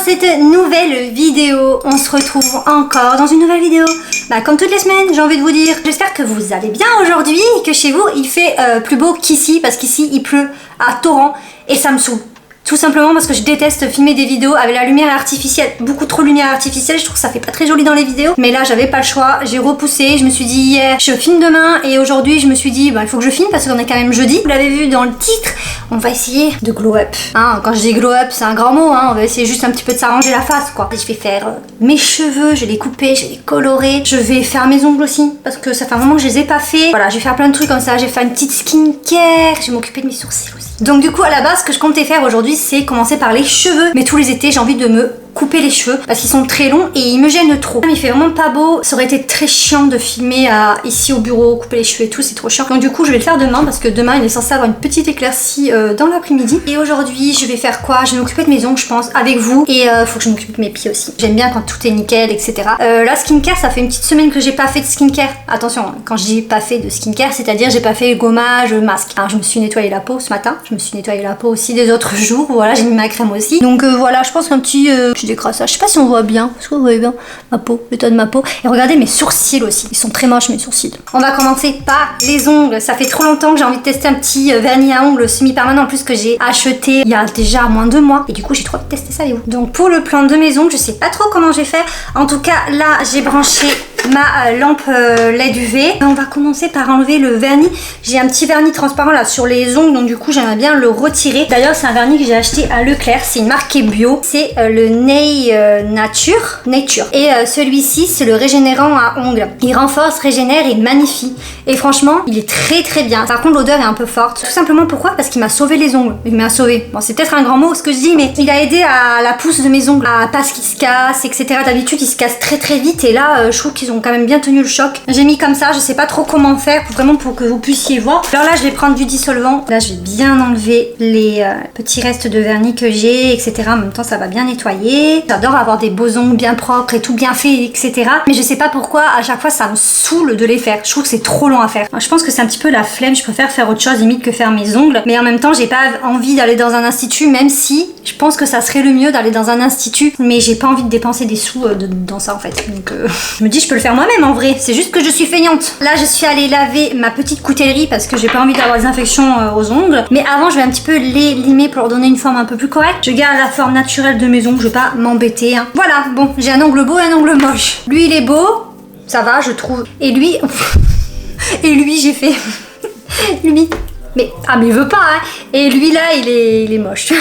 cette nouvelle vidéo. On se retrouve encore dans une nouvelle vidéo. Comme toutes les semaines, j'ai envie de vous dire, j'espère que vous allez bien aujourd'hui et que chez vous il fait plus beau qu'ici, parce qu'ici il pleut à torrent et ça me saoule. Tout simplement parce que je déteste filmer des vidéos avec la lumière artificielle, beaucoup trop de lumière artificielle, je trouve que ça fait pas très joli dans les vidéos. Mais là j'avais pas le choix, j'ai repoussé, je me suis dit hier je filme demain et aujourd'hui je me suis dit il faut que je filme parce qu'on est quand même jeudi. Vous l'avez vu dans le titre, on va essayer de glow up. Quand je dis glow up c'est un grand mot, on va essayer juste un petit peu de s'arranger la face quoi. Et je vais faire mes cheveux, je vais les couper, je vais les colorer, je vais faire mes ongles aussi parce que ça fait un moment que je les ai pas fait. Voilà, je vais faire plein de trucs comme ça, je vais faire une petite skincare, je vais m'occuper de mes sourcils aussi. Donc du coup à la base ce que je comptais faire aujourd'hui c'est commencer par les cheveux, mais tous les étés j'ai envie de me couper les cheveux parce qu'ils sont très longs et ils me gênent trop. Il fait vraiment pas beau, ça aurait été très chiant de filmer ici au bureau, couper les cheveux et tout, c'est trop chiant. Donc du coup je vais le faire demain parce que demain il est censé avoir une petite éclaircie dans l'après-midi. Et aujourd'hui je vais faire quoi? Je vais m'occuper de mes ongles je pense avec vous et faut que je m'occupe de mes pieds aussi. J'aime bien quand tout est nickel etc. La skincare ça fait une petite semaine que j'ai pas fait de skincare. Attention, quand je dis pas fait de skincare c'est à dire j'ai pas fait gommage, masque. Alors je me suis nettoyé la peau ce matin, je me suis nettoyé la peau aussi des autres jours, voilà j'ai mis ma crème aussi. Donc voilà je pense qu'un petit décrassage. Je sais pas si on voit bien. Est-ce que vous voyez bien ma peau, l'état de ma peau? Et regardez mes sourcils aussi. Ils sont très moches mes sourcils. On va commencer par les ongles. Ça fait trop longtemps que j'ai envie de tester un petit vernis à ongles semi-permanent en plus que j'ai acheté il y a déjà moins de 2 mois. Et du coup j'ai trop envie de tester ça et vous. Donc pour le plan de mes ongles, je sais pas trop comment je vais faire. En tout cas là j'ai branché ma lampe LED UV. On va commencer par enlever le vernis. J'ai un petit vernis transparent là sur les ongles, donc du coup j'aimerais bien le retirer. D'ailleurs c'est un vernis que j'ai acheté à Leclerc, c'est une marque qui est bio, c'est le Nail Nature. Et celui-ci c'est le régénérant à ongles. Il renforce, régénère et magnifie. Et franchement il est très très bien. Par contre l'odeur est un peu forte. Tout simplement pourquoi? Parce qu'il m'a sauvé les ongles. Il m'a sauvé. Bon c'est peut-être un grand mot ce que je dis, mais il a aidé à la pousse de mes ongles, à pas ce qui se casse, etc. D'habitude ils se cassent très très vite et là je trouve qu'ils ont quand même bien tenu le choc. J'ai mis comme ça, je sais pas trop comment faire pour que vous puissiez voir. Alors là je vais prendre du dissolvant. Là je vais bien enlever les petits restes de vernis que j'ai, etc. En même temps ça va bien nettoyer. J'adore avoir des beaux ongles bien propres et tout bien fait, etc. Mais je sais pas pourquoi à chaque fois ça me saoule de les faire. Je trouve que c'est trop long à faire. Je pense que c'est un petit peu la flemme, je préfère faire autre chose limite que faire mes ongles. Mais en même temps j'ai pas envie d'aller dans un institut, même si je pense que ça serait le mieux d'aller dans un institut. Mais j'ai pas envie de dépenser des sous dans ça en fait. Donc je me dis je peux le faire moi-même en vrai. C'est juste que je suis feignante. Là je suis allée laver ma petite coutellerie parce que j'ai pas envie d'avoir des infections aux ongles. Mais avant je vais un petit peu les limer pour leur donner une forme un peu plus correcte. Je garde la forme naturelle de mes ongles, je vais pas m'embêter. Voilà, bon, j'ai un ongle beau et un ongle moche. Lui il est beau, ça va je trouve. Et lui, j'ai fait... lui... Mais il veut pas Et lui là il est moche.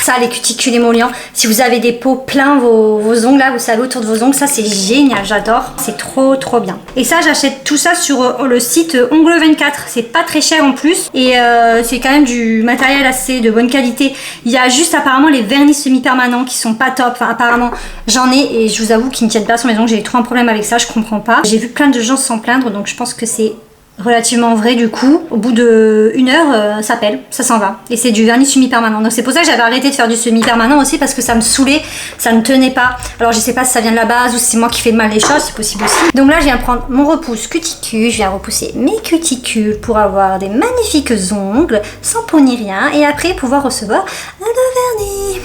Ça les cuticules émollients. Si vous avez des peaux pleins vos ongles là, vous savez autour de vos ongles, ça c'est génial, j'adore. C'est trop trop bien. Et ça j'achète tout ça sur le site Ongle 24. C'est pas très cher en plus. Et c'est quand même du matériel assez de bonne qualité. Il y a juste apparemment les vernis semi-permanents qui sont pas top. Enfin apparemment j'en ai et je vous avoue qu'ils ne tiennent pas sur mes ongles. J'ai trop un problème avec ça, je comprends pas. J'ai vu plein de gens s'en plaindre donc je pense que c'est relativement vrai du coup. Au bout de 1 heure ça pèle, ça s'en va et c'est du vernis semi-permanent. Donc c'est pour ça que j'avais arrêté de faire du semi-permanent aussi parce que ça me saoulait, ça ne tenait pas. Alors je sais pas si ça vient de la base ou si c'est moi qui fais mal les choses, c'est possible aussi. Donc là je viens prendre mon repousse cuticule, je viens repousser mes cuticules pour avoir des magnifiques ongles sans peau ni rien et après pouvoir recevoir un vernis.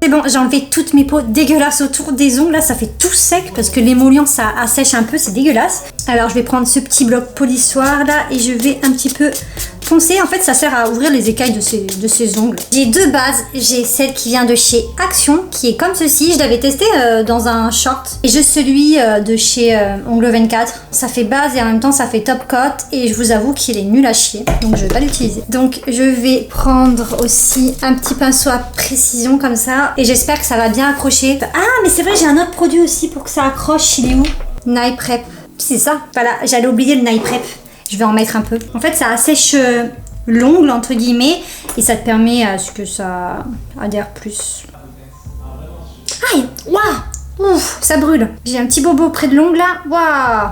C'est bon, j'ai enlevé toutes mes peaux dégueulasses autour des ongles. Là, ça fait tout sec parce que l'émollient, ça assèche un peu, c'est dégueulasse. Alors, je vais prendre ce petit bloc polissoir là et je vais un petit peu poncer. En fait, ça sert à ouvrir les écailles de ces ongles. J'ai 2 bases. J'ai celle qui vient de chez Action, qui est comme ceci. Je l'avais testé dans un short. Et j'ai celui de chez Ongle 24. Ça fait base et en même temps, ça fait top coat. Et je vous avoue qu'il est nul à chier. Donc, je vais pas l'utiliser. Donc, je vais prendre aussi un petit pinceau à précision comme ça. Et j'espère que ça va bien accrocher. Ah, mais c'est vrai, j'ai un autre produit aussi pour que ça accroche. Il est où? Nail Prep. C'est ça. Voilà, j'allais oublier le Nail Prep. Je vais en mettre un peu. En fait, ça assèche l'ongle, entre guillemets, et ça te permet à ce que ça adhère plus. Aïe! Waouh! Ouf! Ça brûle. J'ai un petit bobo près de l'ongle, là. Waouh!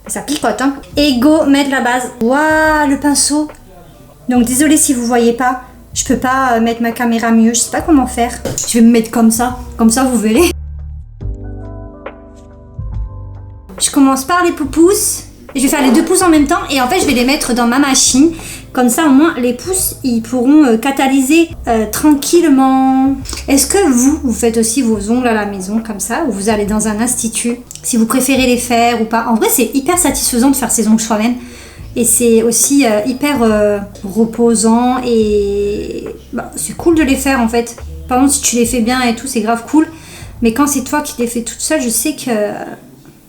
Ça picote, hein. Et go, mettre la base. Waouh! Le pinceau. Donc, désolé si vous voyez pas. Je peux pas mettre ma caméra mieux. Je sais pas comment faire. Je vais me mettre comme ça. Comme ça, vous verrez. Je commence par les poupousses. Et je vais faire les 2 pouces en même temps et en fait je vais les mettre dans ma machine. Comme ça au moins les pouces ils pourront catalyser tranquillement. Est-ce que vous faites aussi vos ongles à la maison comme ça ou vous allez dans un institut? Si vous préférez les faire ou pas. En vrai c'est hyper satisfaisant de faire ses ongles soi-même. Et c'est aussi hyper reposant et bah, c'est cool de les faire en fait. Par exemple si tu les fais bien et tout c'est grave cool. Mais quand c'est toi qui les fais toute seule je sais que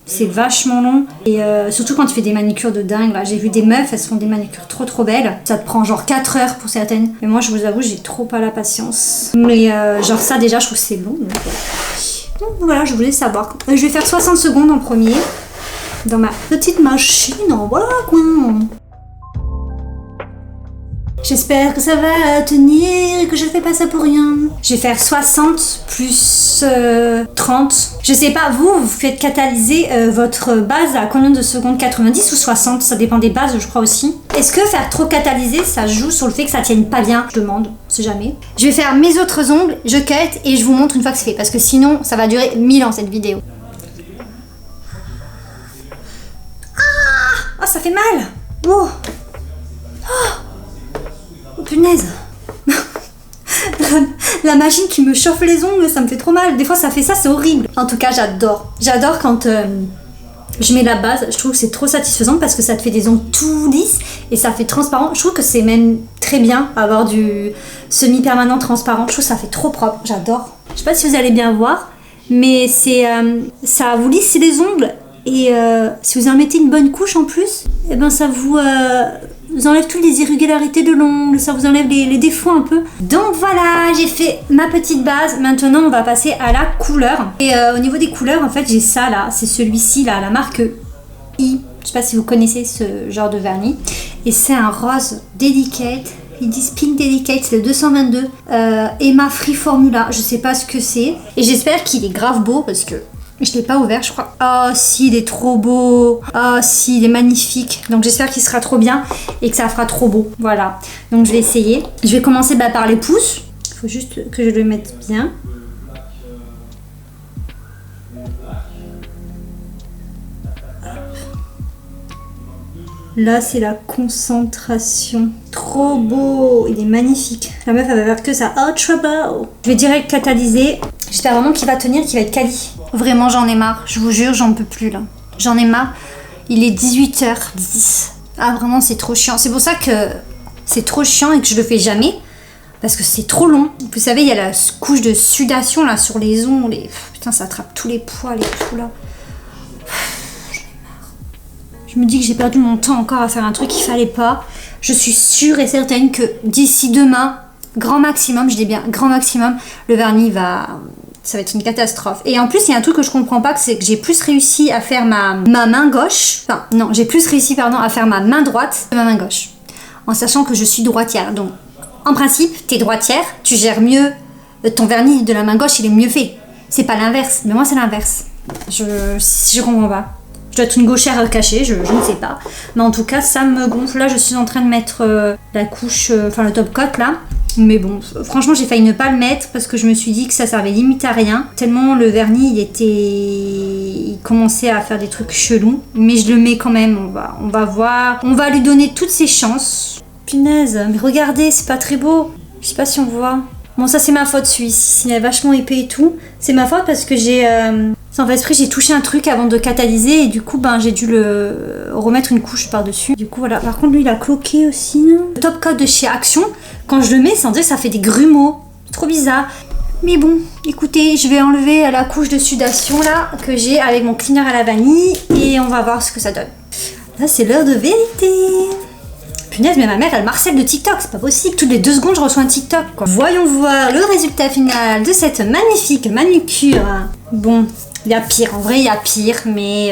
c'est vachement long. Et surtout quand tu fais des manicures de dingue. Là j'ai vu des meufs, elles se font des manicures trop belles. Ça te prend genre 4 heures pour certaines. Mais moi je vous avoue j'ai trop pas la patience. Mais genre ça déjà je trouve que c'est long. Donc voilà je voulais savoir. Je vais faire 60 secondes en premier. Dans ma petite machine, voilà quoi. J'espère que ça va tenir et que je fais pas ça pour rien. Je vais faire 60 plus 30. Je sais pas, vous faites catalyser votre base à combien de secondes? 90 ou 60? Ça dépend des bases, je crois aussi. Est-ce que faire trop catalyser, ça joue sur le fait que ça tienne pas bien? Je demande, on sait jamais. Je vais faire mes autres ongles, je cut et je vous montre une fois que c'est fait. Parce que sinon, ça va durer 1000 ans cette vidéo. Ah, ça fait mal. Oh, oh punaise. La machine qui me chauffe les ongles, ça me fait trop mal. Des fois ça fait ça, c'est horrible. En tout cas j'adore. J'adore quand je mets la base. Je trouve que c'est trop satisfaisant parce que ça te fait des ongles tout lisses et ça fait transparent. Je trouve que c'est même très bien avoir du semi-permanent transparent. Je trouve que ça fait trop propre. J'adore. Je sais pas si vous allez bien voir, mais c'est ça vous lisse les ongles. Et si vous en mettez une bonne couche en plus, et ben ça vous enlève toutes les irrégularités de l'ongle, ça vous enlève les défauts un peu. Donc voilà, j'ai fait ma petite base. Maintenant on va passer à la couleur. Et au niveau des couleurs, en fait j'ai ça là, c'est celui-ci là, la marque I. Je sais pas si vous connaissez ce genre de vernis. Et c'est un rose delicate. Ils disent Pink Delicate, c'est le 222. Emma Free Formula, je sais pas ce que c'est. Et j'espère qu'il est grave beau parce que je l'ai pas ouvert, je crois. Oh si, il est trop beau. Oh si, il est magnifique. Donc j'espère qu'il sera trop bien et que ça fera trop beau. Voilà. Donc je vais essayer. Je vais commencer par les pouces. Il faut juste que je le mette bien. Là, c'est la concentration. Trop beau. Il est magnifique. La meuf, elle va faire que ça. Ultra beau. Je vais direct catalyser. J'espère vraiment qu'il va tenir, qu'il va être quali. Vraiment, j'en ai marre. Je vous jure, j'en peux plus là. J'en ai marre. Il est 18h10. Ah, vraiment, c'est trop chiant. C'est pour ça que c'est trop chiant et que je le fais jamais. Parce que c'est trop long. Vous savez, il y a la couche de sudation là sur les ongles. Et... putain, ça attrape tous les poils et tout là. Je me dis que j'ai perdu mon temps encore à faire un truc qu'il fallait pas. Je suis sûre et certaine que d'ici demain, grand maximum, je dis bien grand maximum, le vernis ça va être une catastrophe. Et en plus, il y a un truc que je comprends pas, c'est que j'ai plus réussi à faire ma main gauche. Enfin, non, j'ai plus réussi, pardon, à faire ma main droite que ma main gauche. En sachant que je suis droitière. Donc, en principe, t'es droitière, tu gères mieux ton vernis de la main gauche, il est mieux fait. C'est pas l'inverse, mais moi c'est l'inverse. Je comprends pas. Je dois être une gauchère cachée, je ne sais pas. Mais en tout cas, ça me gonfle. Là, je suis en train de mettre la couche, enfin le top coat là. Mais bon, franchement, j'ai failli ne pas le mettre parce que je me suis dit que ça servait limite à rien. Tellement le vernis, il commençait à faire des trucs chelous. Mais je le mets quand même, on va voir. On va lui donner toutes ses chances. Punaise, mais regardez, c'est pas très beau. Je sais pas si on voit. Bon, ça c'est ma faute, celui-ci, il est vachement épais et tout. C'est ma faute parce que j'ai... sans faire exprès, j'ai touché un truc avant de catalyser et du coup, j'ai dû le remettre une couche par-dessus. Du coup, voilà. Par contre, lui, il a cloqué aussi. Le top coat de chez Action, quand je le mets, sans dire, ça fait des grumeaux. C'est trop bizarre. Mais bon, écoutez, je vais enlever la couche de sudation là que j'ai avec mon cleaner à la vanille et on va voir ce que ça donne. Là, c'est l'heure de vérité. Punaise, mais ma mère, elle m'harcèle de TikTok, c'est pas possible. Toutes les 2 secondes, je reçois un TikTok, quoi. Voyons voir le résultat final de cette magnifique manucure. Bon, il y a pire. En vrai, il y a pire, mais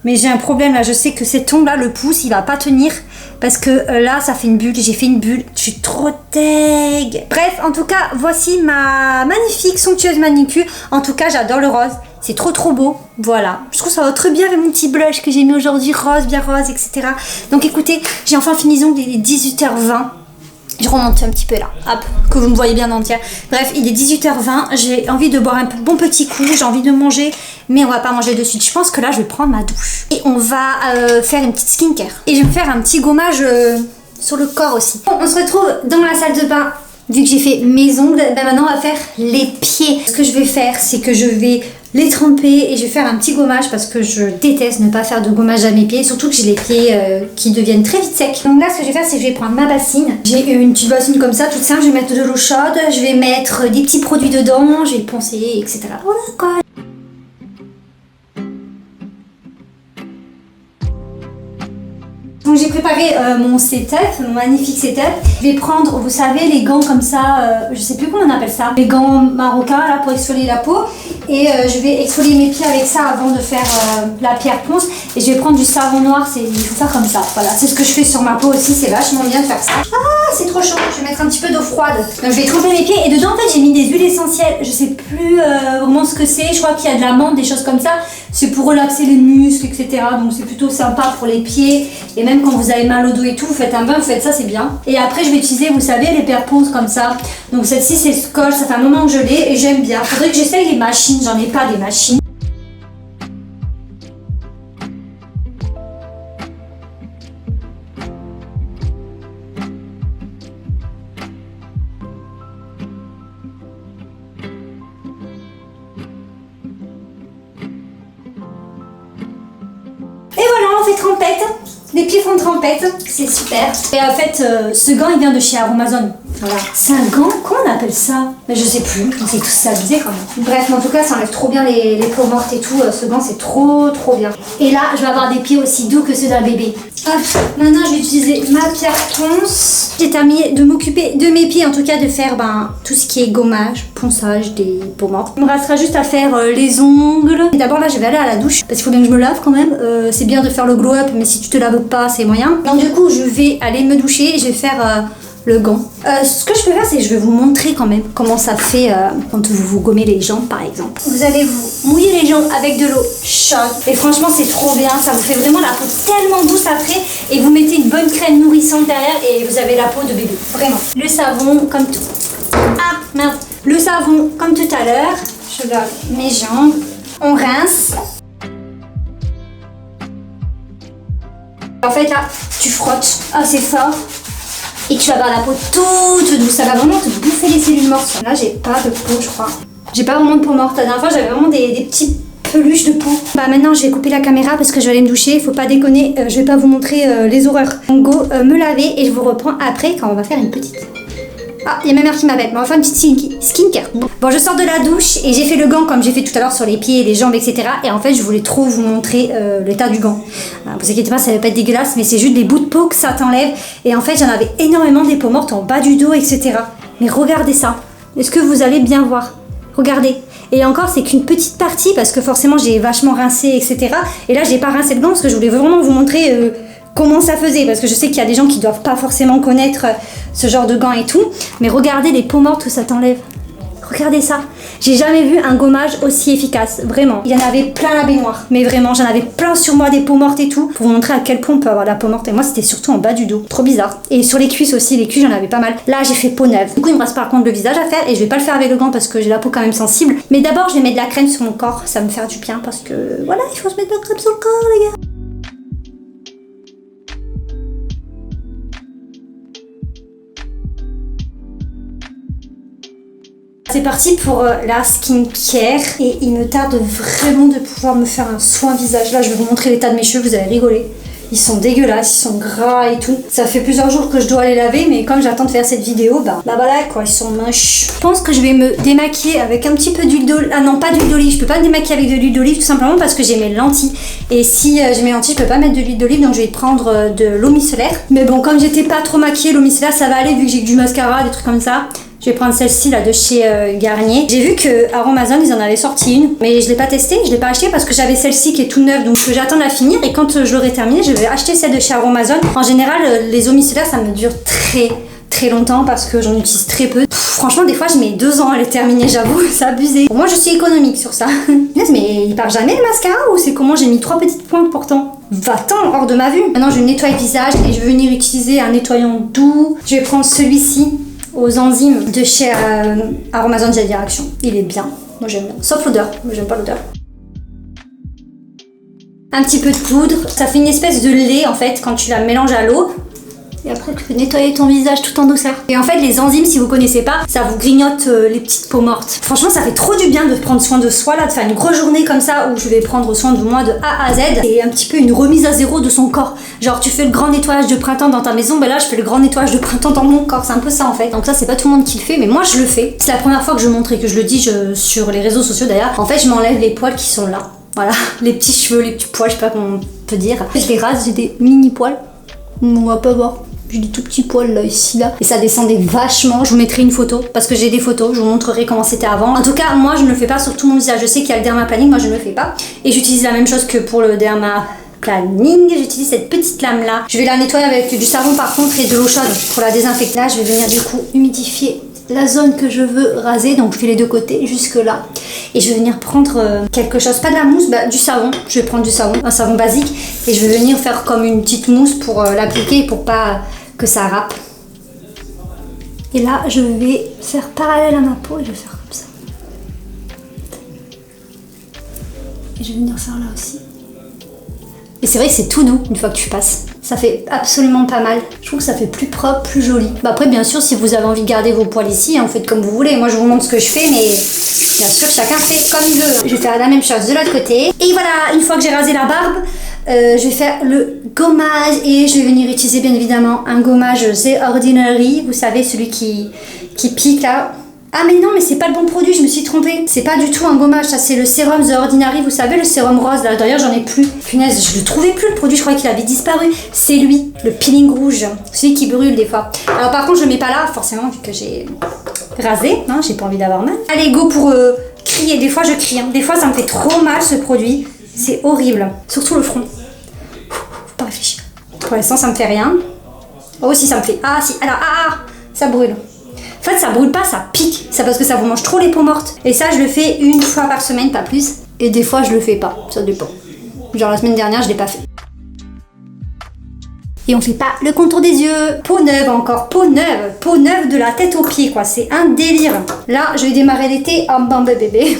j'ai un problème, là. Je sais que cet ongle-là, le pouce, il va pas tenir. Parce que là, ça fait une bulle. J'ai fait une bulle. Je suis trop deg. Bref, en tout cas, voici ma magnifique, somptueuse manucure. En tout cas, j'adore le rose. C'est trop beau, voilà. Je trouve ça va très bien avec mon petit blush que j'ai mis aujourd'hui, rose, bien rose, etc. Donc écoutez, j'ai enfin fini les 18h20. Je remonte un petit peu là, hop, que vous me voyez bien entière. Bref, il est 18h20, j'ai envie de boire un bon petit coup, j'ai envie de manger, mais on va pas manger de suite. Je pense que là, je vais prendre ma douche. Et on va faire une petite skincare. Et je vais me faire un petit gommage sur le corps aussi. Bon, on se retrouve dans la salle de bain. Vu que j'ai fait mes ongles, ben maintenant on va faire les pieds. Ce que je vais faire, c'est que je vais les tremper et je vais faire un petit gommage parce que je déteste ne pas faire de gommage à mes pieds, surtout que j'ai les pieds qui deviennent très vite secs. Donc là, ce que je vais faire, c'est que je vais prendre ma bassine. J'ai une petite bassine comme ça, toute simple. Je vais mettre de l'eau chaude, je vais mettre des petits produits dedans, je vais poncer, etc. Voilà quoi. Donc j'ai préparé mon setup, mon magnifique setup. Je vais prendre, vous savez, les gants comme ça, je sais plus comment on appelle ça, les gants marocains là pour exfolier la peau. Et je vais exfolier mes pieds avec ça avant de faire la pierre ponce. Et je vais prendre du savon noir, il faut faire comme ça. Voilà, c'est ce que je fais sur ma peau aussi, c'est vachement bien de faire ça. Ah, c'est trop chaud, je vais mettre un petit peu d'eau froide. Donc je vais tremper mes pieds et dedans en fait j'ai mis des huiles essentielles. Je sais plus vraiment ce que c'est, je crois qu'il y a de la menthe, des choses comme ça. C'est pour relaxer les muscles, etc. Donc c'est plutôt sympa pour les pieds. Et même quand vous avez mal au dos et tout, vous faites un bain, vous faites ça, c'est bien. Et après je vais utiliser, vous savez, les pierres ponces comme ça. Donc celle-ci c'est Scotch, ça fait un moment que je l'ai et j'aime bien. Faudrait que j'essaye les machines, j'en ai pas des machines. Et voilà, on fait trempette. Les pieds font trempette, c'est super. Et en fait, ce gant il vient de chez Aromazone. Voilà. C'est un gant, comment on appelle ça? Mais je sais plus, c'est tout ça abusé quand même. Bref, mais en tout cas, ça enlève trop bien les peaux mortes et tout. Ce gant, c'est trop bien. Et là, je vais avoir des pieds aussi doux que ceux d'un bébé. Hop, maintenant je vais utiliser ma pierre ponce. J'ai terminé de m'occuper de mes pieds, en tout cas de faire tout ce qui est gommage, ponçage des peaux mortes. Il me restera juste à faire les ongles. Et d'abord là, je vais aller à la douche parce qu'il faut bien que je me lave quand même. C'est bien de faire le glow up, mais si tu te laves pas, c'est moyen. Donc du coup, je vais aller me doucher et je vais faire le gant. Ce que je peux faire, c'est que je vais vous montrer quand même comment ça fait quand vous gommez les jambes par exemple. Vous allez vous mouiller les jambes avec de l'eau chaude et franchement c'est trop bien, ça vous fait vraiment la peau tellement douce après et vous mettez une bonne crème nourrissante derrière et vous avez la peau de bébé, vraiment. Le savon comme tout. Ah merde. Le savon comme tout à l'heure, je lave mes jambes, on rince. En fait là, tu frottes assez fort. Et tu vas avoir la peau toute douce, ça va vraiment te bouffer les cellules mortes. Là j'ai pas de peau je crois. J'ai pas vraiment de peau morte, la dernière fois j'avais vraiment des petits peluches de peau. Bah maintenant je vais couper la caméra parce que je vais aller me doucher, faut pas déconner, je vais pas vous montrer les horreurs. Donc go me laver et je vous reprends après quand on va faire une petite... Ah, il y a ma mère qui m'appelle, mais on va faire une petite skincare. Bon, je sors de la douche et j'ai fait le gant comme j'ai fait tout à l'heure sur les pieds, les jambes, etc. Et en fait, je voulais trop vous montrer l'état du gant. Vous inquiétez pas, ça va pas être dégueulasse, mais c'est juste des bouts de peau que ça t'enlève. Et en fait, j'en avais énormément des peaux mortes en bas du dos, etc. Mais regardez ça. Est-ce que vous allez bien voir? Regardez. Et encore, c'est qu'une petite partie parce que forcément, j'ai vachement rincé, etc. Et là, j'ai pas rincé le gant parce que je voulais vraiment vous montrer... comment ça faisait, parce que je sais qu'il y a des gens qui doivent pas forcément connaître ce genre de gants et tout, mais regardez les peaux mortes que ça t'enlève. Regardez ça. J'ai jamais vu un gommage aussi efficace, vraiment. Il y en avait plein la baignoire, mais vraiment, j'en avais plein sur moi des peaux mortes et tout, pour vous montrer à quel point on peut avoir la peau morte. Et moi, c'était surtout en bas du dos. Trop bizarre. Et sur les cuisses aussi, les cuisses, j'en avais pas mal. Là, j'ai fait peau neuve. Du coup, il me reste par contre le visage à faire, et je vais pas le faire avec le gant parce que j'ai la peau quand même sensible. Mais d'abord, je vais mettre de la crème sur mon corps, ça va me faire du bien parce que voilà, il faut se mettre de la crème sur le corps, les gars. C'est parti pour la skincare et il me tarde vraiment de pouvoir me faire un soin visage. Là, je vais vous montrer l'état de mes cheveux, vous allez rigoler. Ils sont dégueulasses, ils sont gras et tout. Ça fait plusieurs jours que je dois les laver, mais comme j'attends de faire cette vidéo, bah voilà quoi, ils sont moches. Je pense que je vais me démaquiller avec un petit peu d'huile d'olive. Ah non, pas d'huile d'olive, je peux pas me démaquiller avec de l'huile d'olive tout simplement parce que j'ai mes lentilles. Et si j'ai mes lentilles, je peux pas mettre de l'huile d'olive, donc je vais prendre de l'eau micellaire. Mais bon, comme j'étais pas trop maquillée, l'eau micellaire ça va aller vu que j'ai que du mascara, des trucs comme ça. Je vais prendre celle-ci là de chez Garnier. J'ai vu que à Amazon ils en avaient sorti une, mais je l'ai pas testée, je l'ai pas achetée parce que j'avais celle-ci qui est toute neuve, donc j'attends de la finir et quand je l'aurai terminée, je vais acheter celle de chez Amazon. En général, les eau micellaires ça me dure très longtemps parce que j'en utilise très peu. Franchement, des fois je mets 2 ans à les terminer, j'avoue, c'est abusé. Bon, moi je suis économique sur ça. Mais il part jamais le mascara ou c'est comment j'ai mis 3 petites pointes pourtant? va-t'en hors de ma vue. Maintenant je vais nettoyer le visage et je vais venir utiliser un nettoyant doux. Je vais prendre celui-ci aux enzymes de chez Aromazone Gel Direction. Il est bien, moi j'aime bien. Sauf l'odeur, moi j'aime pas l'odeur. Un petit peu de poudre, ça fait une espèce de lait en fait quand tu la mélanges à l'eau. Et après tu peux nettoyer ton visage tout en douceur. Et en fait les enzymes, si vous connaissez pas, ça vous grignote les petites peaux mortes. Franchement ça fait trop du bien de prendre soin de soi là, de faire une grosse journée comme ça où je vais prendre soin de moi de A à Z. Et un petit peu une remise à zéro de son corps. Genre tu fais le grand nettoyage de printemps dans ta maison, ben là je fais le grand nettoyage de printemps dans mon corps. C'est un peu ça en fait. Donc ça c'est pas tout le monde qui le fait, mais moi je le fais. C'est la première fois que je montre et que je le dis sur les réseaux sociaux d'ailleurs. En fait je m'enlève les poils qui sont là. Voilà, les petits cheveux, les petits poils, je sais pas comment on peut dire. Je les rase, j'ai des mini poils. On va pas voir. J'ai des tout petits poils là, ici, là. Et ça descendait vachement. Je vous mettrai une photo parce que j'ai des photos. Je vous montrerai comment c'était avant. En tout cas, moi, je ne le fais pas sur tout mon visage. Je sais qu'il y a le dermaplaning. Moi, je ne le fais pas. Et j'utilise la même chose que pour le dermaplaning. J'utilise cette petite lame là. Je vais la nettoyer avec du savon par contre et de l'eau chaude pour la désinfecter. Là, je vais venir du coup humidifier la zone que je veux raser. Donc, je fais les deux côtés jusque là. Et je vais venir prendre quelque chose, pas de la mousse, bah, du savon. Je vais prendre du savon, un savon basique. Et je vais venir faire comme une petite mousse pour l'appliquer pour pas que ça râpe. Et là, je vais faire parallèle à ma peau et je vais faire comme ça. Et je vais venir faire là aussi. Et c'est vrai que c'est tout doux une fois que tu passes. Ça fait absolument pas mal. Je trouve que ça fait plus propre, plus joli. Bah après, bien sûr, si vous avez envie de garder vos poils ici, hein, vous faites comme vous voulez. Moi, je vous montre ce que je fais, mais bien sûr, chacun fait comme il veut. Je vais faire la même chose de l'autre côté. Et voilà, une fois que j'ai rasé la barbe, je vais faire le gommage et je vais venir utiliser bien évidemment un gommage The Ordinary. Vous savez, celui qui pique là. Ah mais non, mais c'est pas le bon produit, je me suis trompée. C'est pas du tout un gommage, ça c'est le sérum The Ordinary, vous savez, le sérum rose là. D'ailleurs j'en ai plus. Punaise, je le trouvais plus le produit, je croyais qu'il avait disparu. C'est lui, le peeling rouge, celui qui brûle des fois. Alors par contre je le mets pas là, forcément, vu que j'ai rasé, hein, j'ai pas envie d'avoir mal. Allez, go pour crier, des fois je crie, hein. Des fois ça me fait trop mal ce produit. C'est horrible, surtout le front. Faut pas réfléchir. Pour l'instant ça me fait rien. Oh si ça me fait, ah si, alors ça brûle. En fait, ça brûle pas, ça pique. C'est parce que ça vous mange trop les peaux mortes. Et ça, je le fais une fois par semaine, pas plus. Et des fois, je le fais pas. Ça dépend. Genre la semaine dernière, je l'ai pas fait. Et on fait pas le contour des yeux. Peau neuve encore, peau neuve. Peau neuve de la tête aux pieds, quoi. C'est un délire. Là, je vais démarrer l'été en bambé bébé.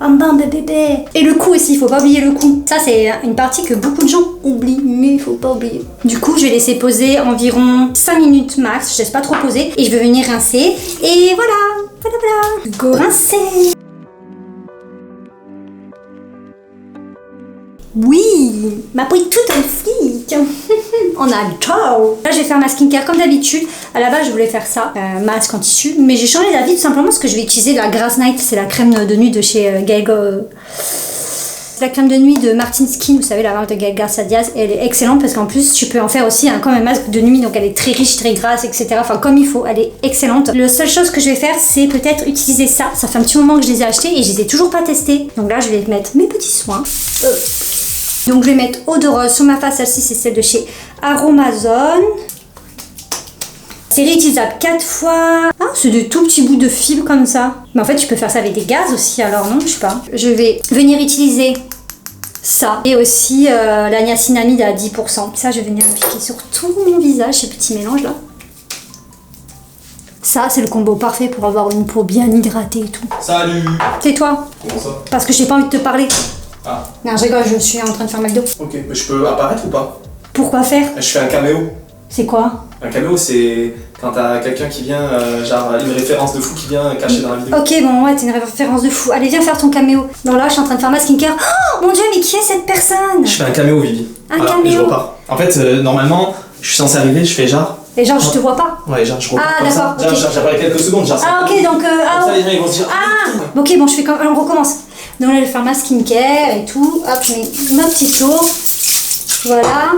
En bambé bébé. Et le cou aussi, il faut pas oublier le cou. Ça, c'est une partie que beaucoup de gens oublient, mais il faut pas oublier. Du coup, je vais laisser poser environ 5 minutes max. Je laisse pas trop poser. Et je vais venir rincer. Et voilà. Voilà. Go rincer. Oui, ma peau est toute en flic. On a le ciao. Là, je vais faire ma skincare comme d'habitude. À la base, je voulais faire ça, masque en tissu. Mais j'ai changé d'avis tout simplement parce que je vais utiliser la Grass Night. C'est la crème de nuit de chez Gael. C'est la crème de nuit de Martin Skin. Vous savez, la marque de Gael Garcia Diaz. Elle est excellente parce qu'en plus, tu peux en faire aussi comme un masque de nuit. Donc, elle est très riche, très grasse, etc. Enfin, comme il faut. Elle est excellente. La seule chose que je vais faire, c'est peut-être utiliser ça. Ça fait un petit moment que je les ai achetés et je les ai toujours pas testés. Donc là, je vais mettre mes petits soins. Donc je vais mettre eau de rose sur ma face, celle-ci c'est celle de chez Aromazone. C'est réutilisable 4 fois. Ah, c'est de tout petits bouts de fibres comme ça. Mais en fait tu peux faire ça avec des gaz aussi, alors non, je sais pas. Je vais venir utiliser ça et aussi la niacinamide à 10%. Ça je vais venir appliquer sur tout mon visage, ces petits mélanges là. Ça c'est le combo parfait pour avoir une peau bien hydratée et tout. Salut. C'est toi. Comment ça? Parce que j'ai pas envie de te parler. Ah. Non, je rigole, je suis en train de faire McDo. Ok, mais je peux apparaître ou pas? Pourquoi faire? Je fais un caméo. C'est quoi? Un caméo, c'est quand t'as quelqu'un qui vient, genre une référence de fou qui vient cacher dans la vidéo. Ok, bon, ouais, t'es une référence de fou. Allez, viens faire ton caméo. Donc là, je suis en train de faire ma skincare. Oh mon dieu, mais qui est cette personne? Je fais un caméo, Vivi. Un voilà, caméo. Et je repars. En fait, normalement, je suis censé arriver, je fais genre. Et genre, je te vois pas? Ouais, genre, je repars. Ah, comme d'accord. ça. Okay. Genre, j'apparais quelques secondes, genre. Ah, ok, donc. Comme ça, les gens ils vont se dire. Ah, ok, bon, je fais comme. On recommence. Donc là, je vais faire ma skincare et tout. Hop, je mets ma petite eau. Voilà.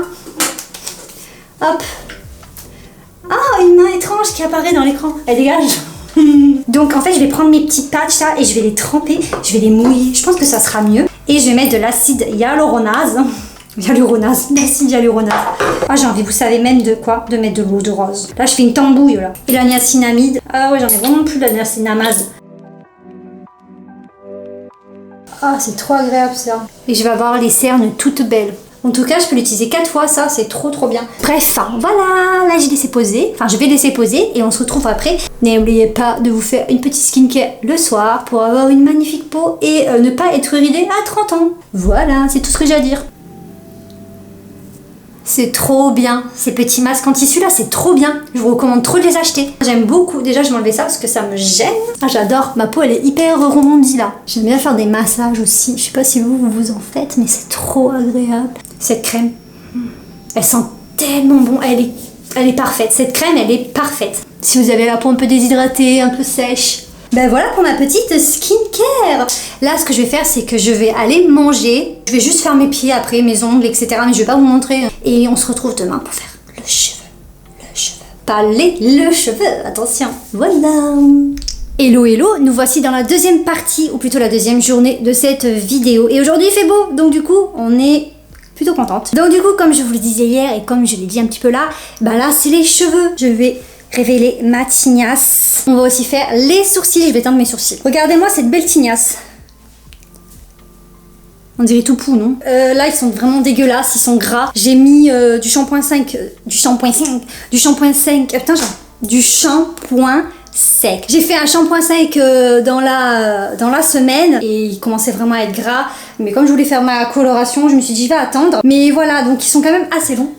Hop. Ah, une main étrange qui apparaît dans l'écran. Elle dégage. Donc en fait, je vais prendre mes petites patchs là et je vais les tremper. Je vais les mouiller. Je pense que ça sera mieux. Et je vais mettre de l'acide hyaluronase. L'acide hyaluronase. Ah, j'ai envie, vous savez même de quoi? De mettre de l'eau de rose. Là, je fais une tambouille là. Et la niacinamide. Ah ouais, j'en ai vraiment plus de la niacinamide. Ah, c'est trop agréable ça. Et je vais avoir les cernes toutes belles. En tout cas, je peux l'utiliser 4 fois, ça c'est trop bien. Bref, voilà, là j'ai laissé poser. Enfin, je vais laisser poser et on se retrouve après. N'oubliez pas de vous faire une petite skincare le soir pour avoir une magnifique peau et ne pas être ridée à 30 ans. Voilà, c'est tout ce que j'ai à dire. C'est trop bien, ces petits masques en tissu là, c'est trop bien. Je vous recommande trop de les acheter. J'aime beaucoup, déjà je vais m'enlever ça parce que ça me gêne. Ah j'adore, ma peau elle est hyper rebondie là. J'aime bien faire des massages aussi. Je sais pas si vous en faites, mais c'est trop agréable. Cette crème, elle sent tellement bon, elle est parfaite. Cette crème elle est parfaite. Si vous avez la peau un peu déshydratée, un peu sèche. Ben voilà pour ma petite skincare. Là, ce que je vais faire, c'est que je vais aller manger. Je vais juste faire mes pieds après, mes ongles, etc. Mais je vais pas vous montrer. Et on se retrouve demain pour faire le cheveu. Le cheveu. Pas le cheveu, attention. Voilà. Hello, nous voici dans la deuxième partie, ou plutôt la deuxième journée de cette vidéo. Et aujourd'hui, il fait beau, donc du coup, on est plutôt contente. Donc du coup, comme je vous le disais hier, et comme je l'ai dit un petit peu là, bah là, c'est les cheveux. Je vais révéler ma tignasse. On va aussi faire les sourcils. Je vais teindre mes sourcils. Regardez-moi cette belle tignasse. On dirait tout pou, non? Là, ils sont vraiment dégueulasses. Ils sont gras. J'ai mis du shampoing 5. Du shampoing sec. J'ai fait un shampoing sec dans la semaine et il commençait vraiment à être gras. Mais comme je voulais faire ma coloration, je me suis dit, je vais attendre. Mais voilà, donc ils sont quand même assez longs.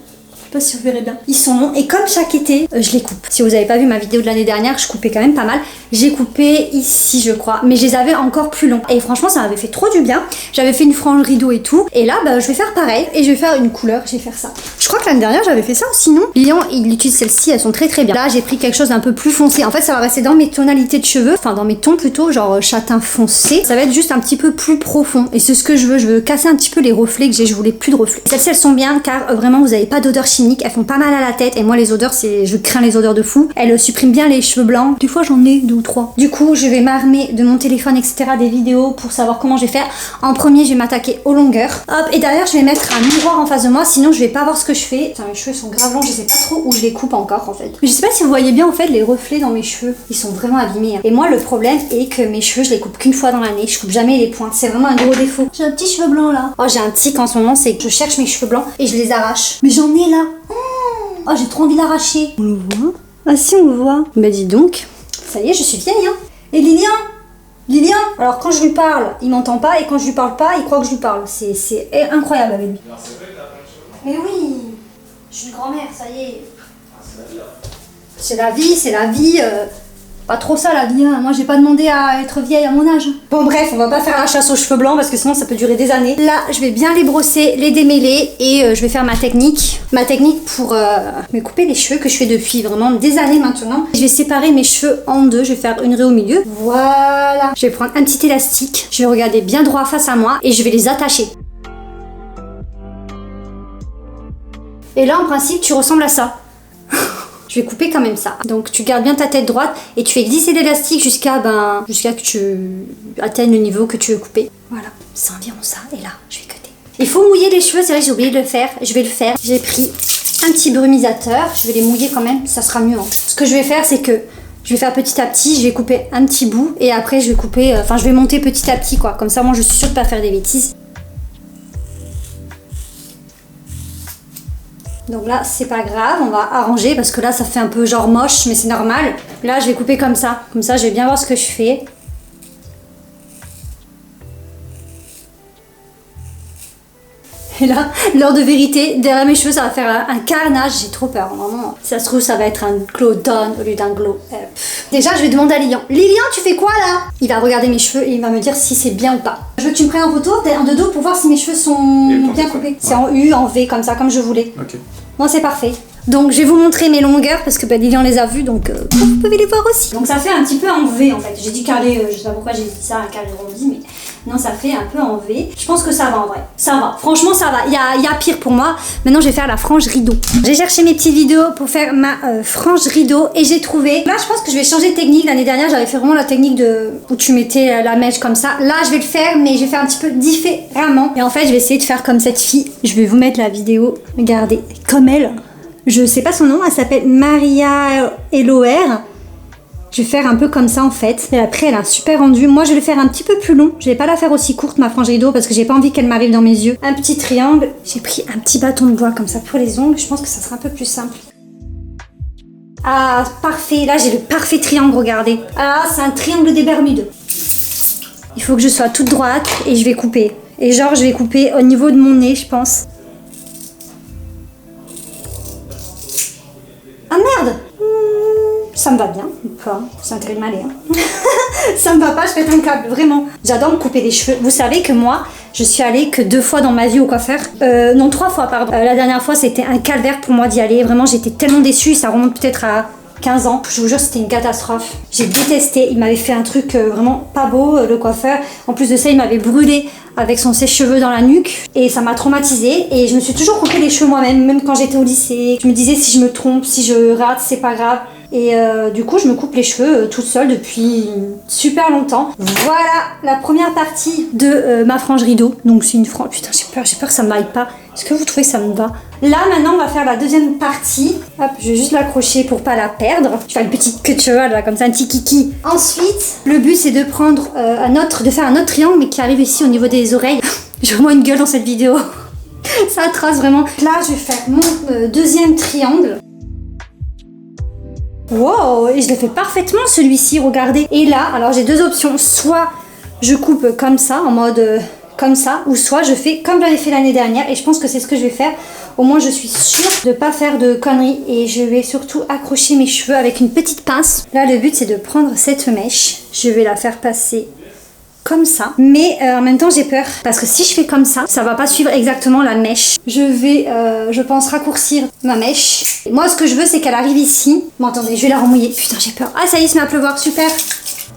Je sais pas si vous verrez bien. Ils sont longs et comme chaque été, je les coupe. Si vous avez pas vu ma vidéo de l'année dernière, je coupais quand même pas mal. J'ai coupé ici, je crois, mais je les avais encore plus longs. Et franchement, ça m'avait fait trop du bien. J'avais fait une frange rideau et tout. Et là, bah, je vais faire pareil et je vais faire une couleur. Je vais faire ça. Je crois que l'année dernière, j'avais fait ça aussi, non? Lilian, il utilise celles-ci, elles sont très bien. Là, j'ai pris quelque chose d'un peu plus foncé. En fait, ça va rester dans mes tonalités de cheveux, enfin dans mes tons plutôt, genre châtain foncé. Ça va être juste un petit peu plus profond. Et c'est ce que je veux. Je veux casser un petit peu les reflets que j'ai. Je voulais plus de reflets. Celles-ci, elles sont bien car vraiment, vous n'avez pas d'odeur chimique. Elles font pas mal à la tête et moi les odeurs je crains les odeurs de fou. Elle supprime bien les cheveux blancs. Des fois j'en ai 2 ou 3. Du coup je vais m'armer de mon téléphone etc, des vidéos pour savoir comment je vais faire. En premier je vais m'attaquer aux longueurs. Hop, et derrière je vais mettre un miroir en face de moi sinon je vais pas voir ce que je fais. Putain, mes cheveux sont grave longs, je sais pas trop où je les coupe encore en fait. Mais je sais pas si vous voyez bien en fait les reflets dans mes cheveux. Ils sont vraiment abîmés. Et moi le problème est que mes cheveux je les coupe qu'une fois dans l'année. Je coupe jamais les pointes. C'est vraiment un gros défaut. J'ai un petit cheveu blanc là. Oh j'ai un tic en ce moment, c'est que je cherche mes cheveux blancs et je les arrache. Mais j'en ai là. Oh, j'ai trop envie de l'arracher. On le voit? Ah si, on le voit. Bah dis donc. Ça y est, je suis vieille, hein. Et Lilian, alors quand je lui parle, il m'entend pas. Et quand je lui parle pas, il croit que je lui parle. C'est incroyable avec lui. Alors c'est vrai que t'as plein de cheveux. Mais oui. Je suis une grand-mère, ça y est. Ah, c'est la vie. C'est la vie. Pas trop ça la vie, hein. Moi j'ai pas demandé à être vieille à mon âge. Bon bref, on va pas faire la chasse aux cheveux blancs parce que sinon ça peut durer des années. Là je vais bien les brosser, les démêler et je vais faire ma technique. Ma technique pour me couper les cheveux que je fais depuis vraiment des années maintenant. Je vais séparer mes cheveux en deux, je vais faire une raie au milieu. Voilà. Je vais prendre un petit élastique, je vais regarder bien droit face à moi et je vais les attacher. Et là en principe tu ressembles à ça. Je vais couper quand même ça. Donc tu gardes bien ta tête droite et tu fais glisser l'élastique jusqu'à que tu atteignes le niveau que tu veux couper. Voilà, c'est environ ça. Et là, je vais cutter. Il faut mouiller les cheveux, c'est vrai que j'ai oublié de le faire. Je vais le faire. J'ai pris un petit brumisateur. Je vais les mouiller quand même, ça sera mieux. Hein. Ce que je vais faire, c'est que je vais faire petit à petit. Je vais couper un petit bout et après je vais couper, je vais monter petit à petit quoi. Comme ça, moi je suis sûre de pas faire des bêtises. Donc là, c'est pas grave, on va arranger parce que là, ça fait un peu genre moche, mais c'est normal. Là, je vais couper comme ça. Comme ça, je vais bien voir ce que je fais. Et là, l'heure de vérité, derrière mes cheveux, ça va faire un carnage. J'ai trop peur, vraiment. Si ça se trouve, ça va être un glow down au lieu d'un glow up. Déjà, je vais demander à Lilian. Lilian, tu fais quoi là? Il va regarder mes cheveux et il va me dire si c'est bien ou pas. Je veux que tu me prennes en photo, de dos pour voir si mes cheveux sont bien coupés. Ouais. C'est en U, en V, comme ça, comme je voulais. Ok. Bon, c'est parfait. Donc, je vais vous montrer mes longueurs parce que Lilian les a vues, donc vous pouvez les voir aussi. Donc, ça fait un petit peu en V en fait. J'ai dit carré, je sais pas pourquoi j'ai dit ça, un carré rondi, mais non, ça fait un peu en V. Je pense que ça va en vrai. Ça va. Franchement, ça va. Il y a pire pour moi. Maintenant, je vais faire la frange rideau. J'ai cherché mes petites vidéos pour faire ma frange rideau et j'ai trouvé. Là, je pense que je vais changer de technique. L'année dernière, j'avais fait vraiment la technique où tu mettais la mèche comme ça. Là, je vais le faire, mais je vais faire un petit peu différemment. Et en fait, je vais essayer de faire comme cette fille. Je vais vous mettre la vidéo. Regardez, comme elle. Je sais pas son nom, elle s'appelle Maria Eloer. Je vais faire un peu comme ça en fait. Et après elle a un super rendu. Moi je vais le faire un petit peu plus long. Je vais pas la faire aussi courte ma frange rideau parce que j'ai pas envie qu'elle m'arrive dans mes yeux. Un petit triangle. J'ai pris un petit bâton de bois comme ça pour les ongles. Je pense que ça sera un peu plus simple. Ah parfait. Là j'ai le parfait triangle, regardez. Ah c'est un triangle des Bermudes. Il faut que je sois toute droite et je vais couper. Et genre je vais couper au niveau de mon nez je pense. Ah merde! Ça me va bien, quoi. C'est un trait de malais. Hein. Ça me va pas, je pète un câble, vraiment. J'adore me couper les cheveux. Vous savez que moi, je suis allée que 2 fois dans ma vie au coiffeur. Non, 3 fois, pardon. La dernière fois, c'était un calvaire pour moi d'y aller. Vraiment, j'étais tellement déçue. Ça remonte peut-être à 15 ans. Je vous jure, c'était une catastrophe. J'ai détesté. Il m'avait fait un truc vraiment pas beau, le coiffeur. En plus de ça, il m'avait brûlé avec son sèche-cheveux dans la nuque. Et ça m'a traumatisée. Et je me suis toujours coupé les cheveux moi-même, même quand j'étais au lycée. Je me disais, si je me trompe, si je rate, c'est pas grave. Et du coup, je me coupe les cheveux toute seule depuis super longtemps. Voilà la première partie de ma frange rideau. Donc c'est une frange... Putain, j'ai peur que ça ne m'aille pas. Est-ce que vous trouvez que ça me va? Là, maintenant, on va faire la deuxième partie. Hop, je vais juste l'accrocher pour pas la perdre. Je fais une petite queue de cheval, là, comme ça, un petit kiki. Ensuite, le but, c'est de prendre de faire un autre triangle, mais qui arrive ici au niveau des oreilles. J'ai vraiment une gueule dans cette vidéo. Ça trace vraiment. Là, je vais faire mon deuxième triangle. Wow, et je l'ai fait parfaitement celui-ci, regardez. Et là, alors j'ai 2 options. Soit je coupe comme ça, en mode comme ça, ou soit je fais comme j'avais fait l'année dernière. Et je pense que c'est ce que je vais faire. Au moins, je suis sûre de pas faire de conneries. Et je vais surtout accrocher mes cheveux avec une petite pince. Là, le but, c'est de prendre cette mèche. Je vais la faire passer comme ça, mais en même temps j'ai peur parce que si je fais comme ça va pas suivre exactement la mèche. Je vais je pense raccourcir ma mèche. Et moi ce que je veux c'est qu'elle arrive ici. Bon attendez, je vais la remouiller. Putain j'ai peur. Ah ça y est, il se met à pleuvoir, super.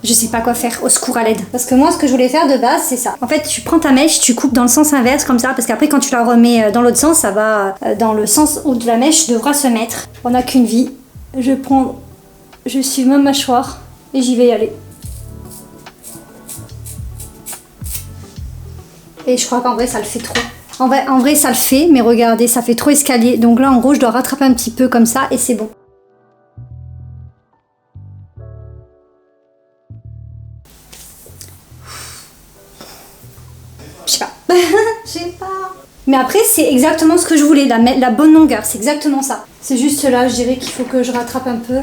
Je sais pas quoi faire, au secours à l'aide. Parce que moi ce que je voulais faire de base c'est ça. En fait tu prends ta mèche, tu coupes dans le sens inverse comme ça, parce qu'après quand tu la remets dans l'autre sens, ça va dans le sens où la mèche devra se mettre. On n'a qu'une vie. Je suis ma mâchoire et j'y vais y aller. Et je crois qu'en vrai ça le fait trop. En vrai ça le fait, mais regardez, ça fait trop escalier. Donc là en gros je dois rattraper un petit peu comme ça et c'est bon. Je sais pas. Je sais pas. Mais après c'est exactement ce que je voulais, la bonne longueur, c'est exactement ça. C'est juste là, je dirais qu'il faut que je rattrape un peu.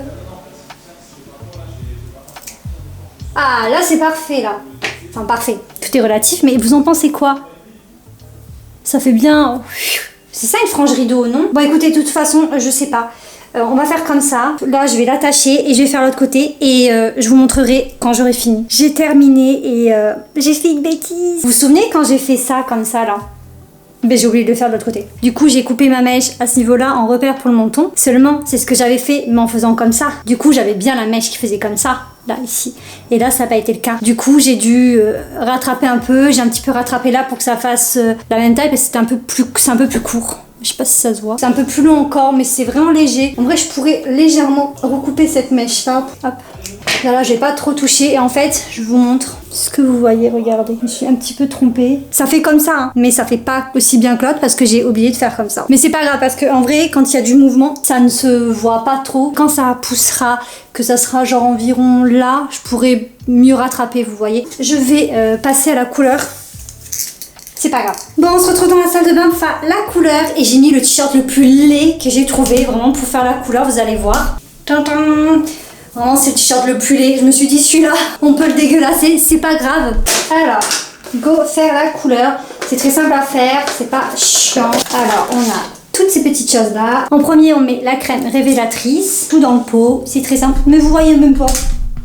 Ah là c'est parfait là. Enfin parfait, tout est relatif, mais vous en pensez quoi? Ça fait bien... C'est ça une frange rideau, non? Bon écoutez, de toute façon, je sais pas. On va faire comme ça. Là, je vais l'attacher et je vais faire l'autre côté. Et je vous montrerai quand j'aurai fini. J'ai terminé et j'ai fait une bêtise. Vous vous souvenez quand j'ai fait ça, comme ça, là? Ben, j'ai oublié de le faire de l'autre côté. Du coup, j'ai coupé ma mèche à ce niveau-là en repère pour le menton. Seulement, c'est ce que j'avais fait, mais en faisant comme ça. Du coup, j'avais bien la mèche qui faisait comme ça, là, ici. Et là, ça n'a pas été le cas. Du coup, j'ai dû rattraper un peu. J'ai un petit peu rattrapé là pour que ça fasse la même taille, parce que c'est un peu plus court. Je sais pas si ça se voit. C'est un peu plus long encore, mais c'est vraiment léger. En vrai, je pourrais légèrement recouper cette mèche. Hop, hop. Là, je vais pas trop toucher. Et en fait, je vous montre ce que vous voyez. Regardez, je me suis un petit peu trompée. Ça fait comme ça, hein, mais ça fait pas aussi bien que l'autre parce que j'ai oublié de faire comme ça. Mais c'est pas grave parce que en vrai, quand il y a du mouvement, ça ne se voit pas trop. Quand ça poussera, que ça sera genre environ là, je pourrais mieux rattraper, vous voyez. Je vais passer à la couleur. C'est pas grave. Bon, on se retrouve dans la salle de bain pour faire la couleur. Et j'ai mis le t-shirt le plus laid que j'ai trouvé, vraiment, pour faire la couleur, vous allez voir. Tintin. Vraiment, c'est le t-shirt le plus laid. Je me suis dit, celui-là, on peut le dégueulasser, c'est pas grave. Alors, go faire la couleur. C'est très simple à faire, c'est pas chiant. Alors, on a toutes ces petites choses-là. En premier, on met la crème révélatrice, tout dans le pot. C'est très simple, mais vous voyez même pas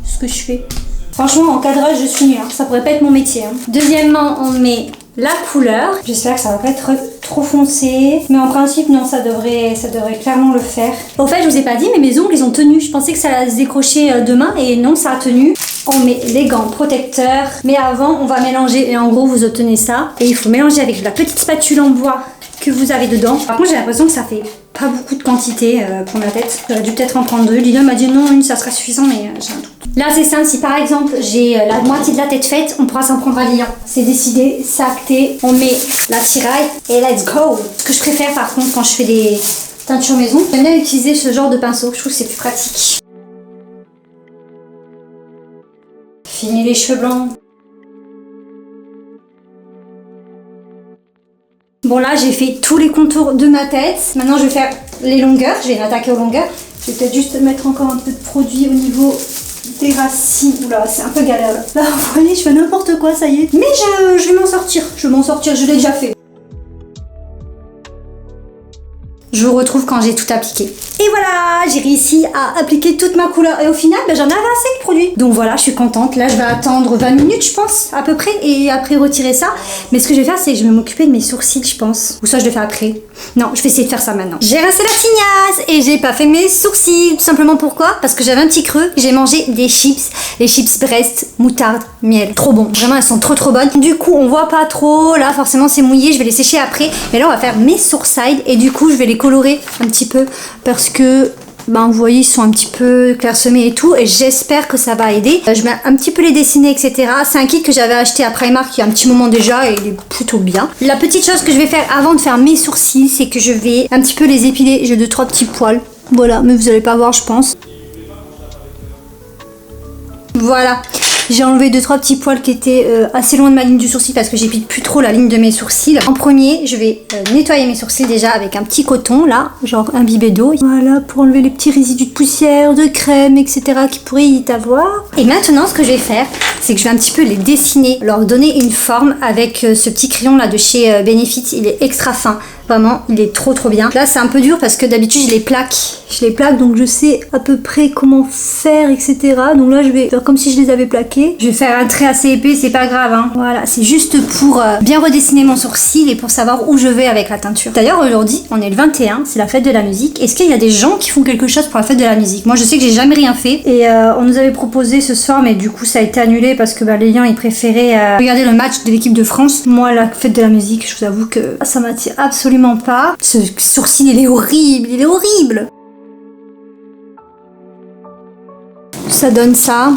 ce que je fais. Franchement, en cadrage, je suis nulle. Hein. Ça pourrait pas être mon métier. Hein. Deuxièmement, on met la couleur. J'espère que ça va pas être trop foncé. Mais en principe, non, ça devrait clairement le faire. Au fait, je vous ai pas dit, mais mes ongles, ils ont tenu. Je pensais que ça allait se décrocher demain. Et non, ça a tenu. On met les gants protecteurs. Mais avant, on va mélanger. Et en gros, vous obtenez ça. Et il faut mélanger avec la petite spatule en bois que vous avez dedans. Par contre, j'ai l'impression que ça fait pas beaucoup de quantité pour ma tête. J'aurais dû peut-être en prendre 2. Lina m'a dit non, une ça sera suffisant, mais j'ai un doute. Là c'est simple, si par exemple j'ai la moitié de la tête faite, on pourra s'en prendre à Lilian. C'est décidé, c'est acté, on met la tiraille et let's go. Ce que je préfère par contre quand je fais des teintures maison, j'aime bien utiliser ce genre de pinceau, je trouve que c'est plus pratique. J'ai mis les cheveux blancs. Bon là j'ai fait tous les contours de ma tête. Maintenant je vais faire les longueurs. Je vais attaquer aux longueurs. Je vais peut-être juste mettre encore un peu de produit au niveau des racines. Oula, c'est un peu galère là. Là vous voyez, je fais n'importe quoi, ça y est. Mais je vais m'en sortir. Je vais m'en sortir, je l'ai déjà fait. Je vous retrouve quand j'ai tout appliqué. Et voilà, j'ai réussi à appliquer toute ma couleur. Et au final, j'en avais assez de produit. Donc voilà, je suis contente. Là, je vais attendre 20 minutes, je pense, à peu près. Et après, retirer ça. Mais ce que je vais faire, c'est que je vais m'occuper de mes sourcils, je pense. Ou ça, je le fais après. Non, je vais essayer de faire ça maintenant. J'ai rincé la tignasse et j'ai pas fait mes sourcils. Tout simplement pourquoi? Parce que j'avais un petit creux. J'ai mangé des chips. Les chips Brest, moutarde, miel. Trop bon. Vraiment, elles sont trop bonnes. Du coup, on voit pas trop. Là, forcément, c'est mouillé. Je vais les sécher après. Mais là, on va faire mes sourcils. Et du coup, je vais les colorer un petit peu parce que vous voyez ils sont un petit peu clairsemés et tout et j'espère que ça va aider. Je vais un petit peu les dessiner etc. C'est un kit que j'avais acheté à Primark il y a un petit moment déjà et il est plutôt bien. La petite chose que je vais faire avant de faire mes sourcils, c'est que je vais un petit peu les épiler. J'ai 2-3 petits poils, voilà, mais vous allez pas voir je pense. Voilà, j'ai enlevé 2-3 petits poils qui étaient assez loin de ma ligne du sourcil parce que j'épile plus trop la ligne de mes sourcils. En premier, je vais nettoyer mes sourcils déjà avec un petit coton là, genre imbibé d'eau. Voilà, pour enlever les petits résidus de poussière, de crème, etc. qui pourraient y avoir. Et maintenant, ce que je vais faire, c'est que je vais un petit peu les dessiner, leur donner une forme avec ce petit crayon là de chez Benefit. Il est extra fin. Vraiment, il est trop bien. Là, c'est un peu dur parce que d'habitude, je les plaque. Donc je sais à peu près comment faire, etc. Donc là, je vais faire comme si je les avais plaqués. Je vais faire un trait assez épais, c'est pas grave. Hein. Voilà, c'est juste pour bien redessiner mon sourcil et pour savoir où je vais avec la teinture. D'ailleurs, aujourd'hui, on est le 21, c'est la fête de la musique. Est-ce qu'il y a des gens qui font quelque chose pour la fête de la musique? Moi, je sais que j'ai jamais rien fait. Et on nous avait proposé ce soir, mais du coup, ça a été annulé parce que les liens, ils préféraient regarder le match de l'équipe de France. Moi, la fête de la musique, je vous avoue que ça m'attire absolument pas. Ce sourcil, il est horrible. Ça donne ça.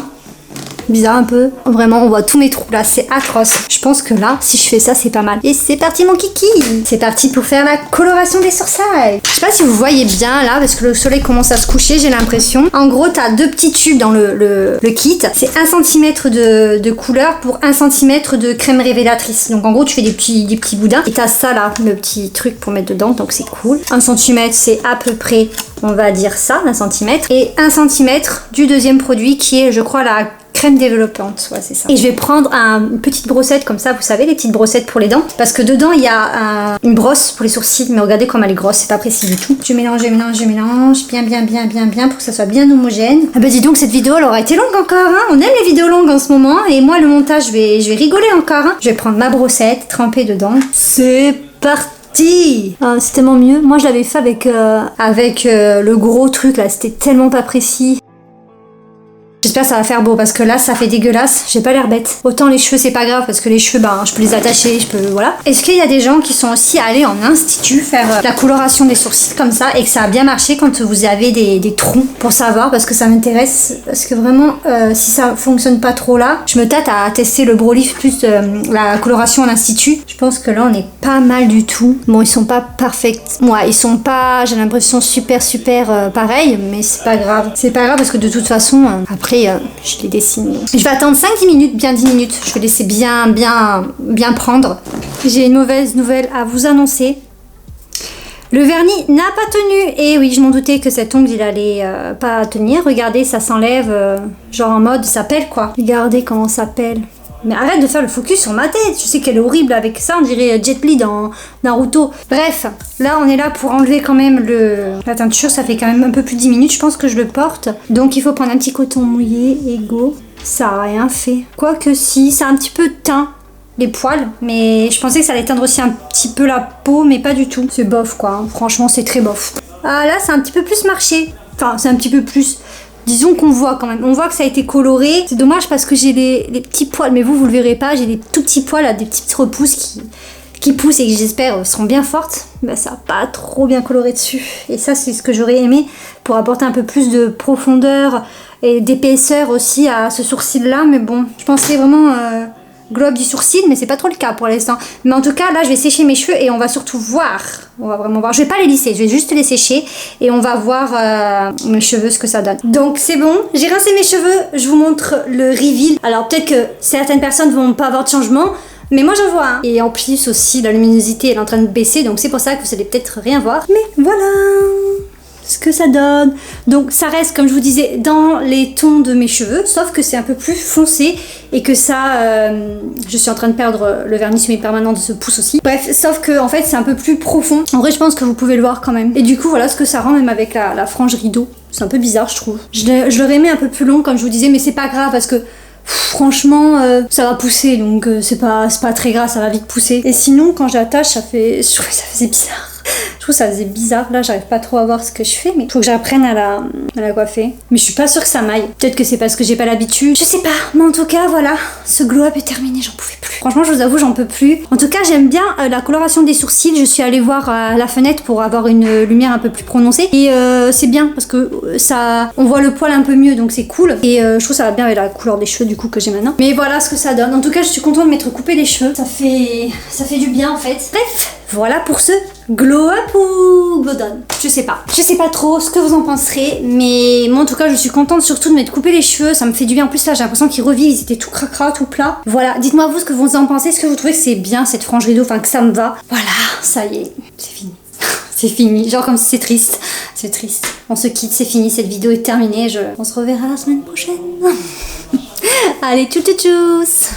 Bizarre un peu. Vraiment, on voit tous mes trous là, c'est atroce. Je pense que là, si je fais ça, c'est pas mal. Et c'est parti mon kiki. C'est parti pour faire la coloration des sourcils. Je sais pas si vous voyez bien là, parce que le soleil commence à se coucher, j'ai l'impression. En gros, t'as 2 petits tubes dans le kit. C'est 1 cm de couleur pour 1 cm de crème révélatrice. Donc en gros, tu fais des petits boudins. Et t'as ça là, le petit truc pour mettre dedans, donc c'est cool. 1 cm, c'est à peu près, on va dire ça, 1 cm. Et 1 cm du deuxième produit qui est, je crois, la crème développante, ouais c'est ça. Et je vais prendre une petite brossette comme ça, vous savez, les petites brossettes pour les dents, parce que dedans il y a une brosse pour les sourcils, mais regardez comme elle est grosse, c'est pas précis du tout. Je mélange bien pour que ça soit bien homogène. Ah bah dis donc cette vidéo elle aura été longue encore, hein. On aime les vidéos longues en ce moment, et moi le montage je vais rigoler encore, hein. Je vais prendre ma brossette, tremper dedans. C'est parti. C'est tellement mieux. Moi je l'avais fait avec le gros truc là, c'était tellement pas précis. J'espère que ça va faire beau parce que là ça fait dégueulasse, j'ai pas l'air bête. Autant les cheveux c'est pas grave parce que les cheveux je peux les attacher, voilà. Est-ce qu'il y a des gens qui sont aussi allés en institut faire la coloration des sourcils comme ça et que ça a bien marché quand vous avez des trous pour savoir parce que ça m'intéresse parce que vraiment si ça fonctionne pas trop là, je me tâte à tester le Brolif plus la coloration en institut. Je pense que là on est pas mal du tout. Bon ils sont pas parfaits, ouais ils sont pas, j'ai l'impression super pareil mais c'est pas grave. C'est pas grave parce que de toute façon après je les dessine. Je vais attendre 5-10 minutes, bien 10 minutes. Je vais laisser bien prendre. J'ai une mauvaise nouvelle à vous annoncer. Le vernis n'a pas tenu. Et oui, je m'en doutais que cet ongle, il allait pas tenir. Regardez, ça s'enlève, genre en mode, ça pèle quoi. Regardez comment ça pèle. Mais arrête de faire le focus sur ma tête. Je sais qu'elle est horrible avec ça. On dirait Jet Li dans Naruto. Bref, là on est là pour enlever quand même la teinture. Ça fait quand même un peu plus de 10 minutes. Je pense que je le porte. Donc il faut prendre un petit coton mouillé et go. Ça a rien fait. Quoique si, ça a un petit peu teint les poils. Mais je pensais que ça allait teindre aussi un petit peu la peau. Mais pas du tout. C'est bof quoi. Franchement c'est très bof. Ah là c'est un petit peu plus marché. Enfin c'est un petit peu plus... Disons qu'on voit quand même, on voit que ça a été coloré. C'est dommage parce que j'ai les petits poils, mais vous le verrez pas, j'ai des tout petits poils, là, des petites repousses qui poussent et qui j'espère seront bien fortes. Bah, ça n'a pas trop bien coloré dessus. Et ça c'est ce que j'aurais aimé pour apporter un peu plus de profondeur et d'épaisseur aussi à ce sourcil là. Mais bon, je pensais vraiment glow up du sourcil, mais c'est pas trop le cas pour l'instant. Mais en tout cas, là, je vais sécher mes cheveux et on va surtout voir. On va vraiment voir. Je vais pas les lisser, je vais juste les sécher et on va voir mes cheveux, ce que ça donne. Donc c'est bon, j'ai rincé mes cheveux, je vous montre le reveal. Alors peut-être que certaines personnes vont pas avoir de changement, mais moi j'en vois un. Et en plus aussi, la luminosité elle est en train de baisser, donc c'est pour ça que vous allez peut-être rien voir. Mais voilà ce que ça donne. Donc ça reste, comme je vous disais, dans les tons de mes cheveux, sauf que c'est un peu plus foncé et que ça, je suis en train de perdre le vernis semi-permanent de ce pouce aussi. Bref, sauf que en fait c'est un peu plus profond. En vrai je pense que vous pouvez le voir quand même. Et du coup voilà ce que ça rend, même avec la frange rideau. C'est un peu bizarre je trouve. Je l'aurais aimé un peu plus long comme je vous disais, mais c'est pas grave parce que franchement ça va pousser, donc c'est pas très grave, ça va vite pousser. Et sinon quand j'attache ça faisait bizarre. Je trouve que ça faisait bizarre, là j'arrive pas trop à voir ce que je fais, mais il faut que j'apprenne à la coiffer. Mais je suis pas sûre que ça m'aille. Peut-être que c'est parce que j'ai pas l'habitude, je sais pas. Mais en tout cas voilà, ce glow up est terminé, j'en pouvais plus. Franchement je vous avoue j'en peux plus. En tout cas j'aime bien la coloration des sourcils, je suis allée voir à la fenêtre pour avoir une lumière un peu plus prononcée. Et c'est bien parce que ça, on voit le poil un peu mieux, donc c'est cool. Et je trouve que ça va bien avec la couleur des cheveux du coup que j'ai maintenant. Mais voilà ce que ça donne. En tout cas je suis contente de m'être coupé les cheveux, ça fait du bien en fait. Bref, voilà pour ce glow up ou glow down, je sais pas trop ce que vous en penserez, mais moi en tout cas je suis contente surtout de m'être coupé les cheveux, ça me fait du bien. En plus là j'ai l'impression qu'ils revivent, ils étaient tout cracra, tout plat. Voilà, dites-moi vous ce que vous en pensez, est-ce que vous trouvez que c'est bien cette frange rideau, enfin que ça me va. Voilà, ça y est, c'est fini. C'est fini, genre comme si c'est triste. C'est triste, on se quitte, c'est fini, cette vidéo est terminée, on se reverra la semaine prochaine. Allez, tchou tchou tchous.